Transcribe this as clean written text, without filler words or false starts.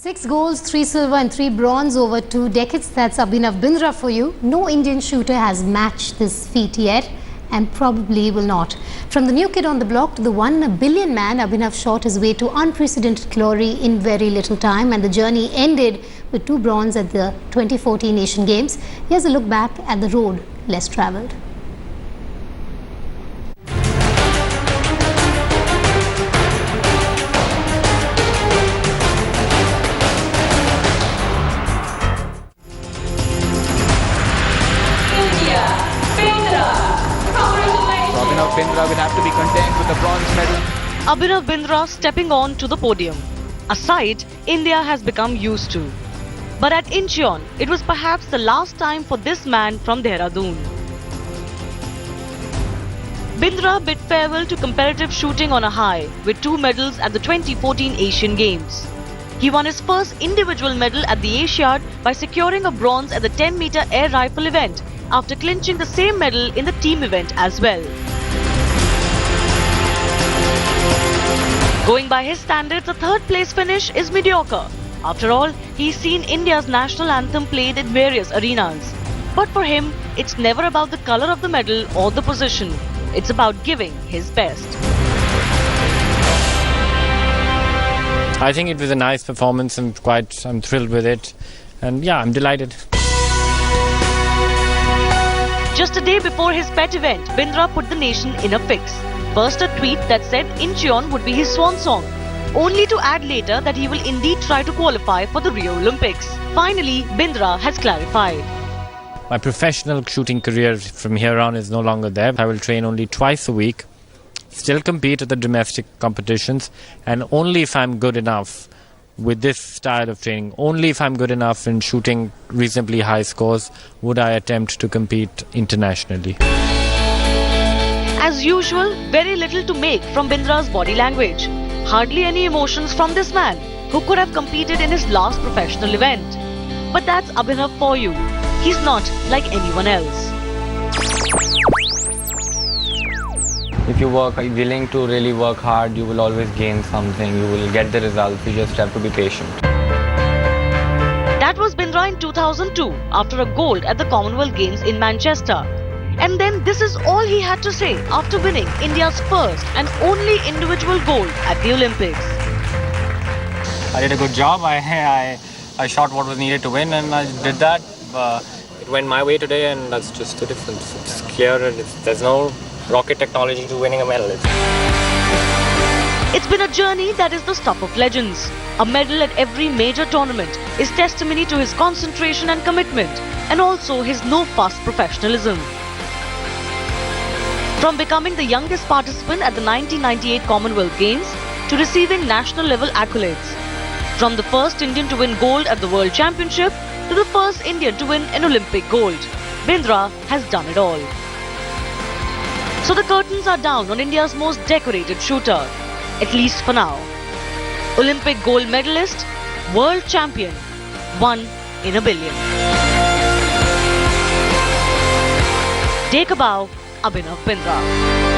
6 golds, 3 silver and 3 bronze over 2 decades. That's Abhinav Bindra for you. No Indian shooter has matched this feat yet and probably will not. From the new kid on the block to the 1 billion man, Abhinav shot his way to unprecedented glory in very little time, and the journey ended with 2 bronze at the 2014 Asian Games. Here's a look back at the road less travelled. Abhinav Bindra will have to be content with the bronze medal. Abhinav Bindra stepping on to the podium, a sight India has become used to. But at Incheon, it was perhaps the last time for this man from Dehradun. Bindra bid farewell to competitive shooting on a high with 2 medals at the 2014 Asian Games. He won his first individual medal at the Asiad by securing a bronze at the 10-meter air rifle event after clinching the same medal in the team event as well. Going by his standards, a 3rd place finish is mediocre. After all, he's seen India's national anthem played in various arenas. But for him, it's never about the colour of the medal or the position. It's about giving his best. I think it was a nice performance. I'm thrilled with it. And yeah, I'm delighted. Just a day before his pet event, Bindra put the nation in a fix. First, a tweet that said Incheon would be his swan song, only to add later that he will indeed try to qualify for the Rio Olympics. Finally, Bindra has clarified. My professional shooting career from here on is no longer there. I will train only twice a week, still compete at the domestic competitions, and only if I'm good enough with this style of training, only if I'm good enough in shooting reasonably high scores, would I attempt to compete internationally. As usual, very little to make from Bindra's body language. Hardly any emotions from this man, who could have competed in his last professional event. But that's Abhinav for you. He's not like anyone else. If you are willing to really work hard, you will always gain something. You will get the results. You just have to be patient. That was Bindra in 2002 after a gold at the Commonwealth Games in Manchester. And then this is all he had to say after winning India's first and only individual gold at the Olympics. I did a good job. I shot what was needed to win, and I did that. It went my way today, and that's just the difference. It's clear, and there's no rocket technology to winning a medal. It's been a journey that is the stuff of legends. A medal at every major tournament is testimony to his concentration and commitment, and also his no-fuss professionalism. From becoming the youngest participant at the 1998 Commonwealth Games to receiving national-level accolades. From the first Indian to win gold at the World Championship to the first Indian to win an Olympic gold, Bindra has done it all. So the curtains are down on India's most decorated shooter, at least for now. Olympic gold medalist, world champion, 1 in a billion. Take a bow, Abhinav Bindra.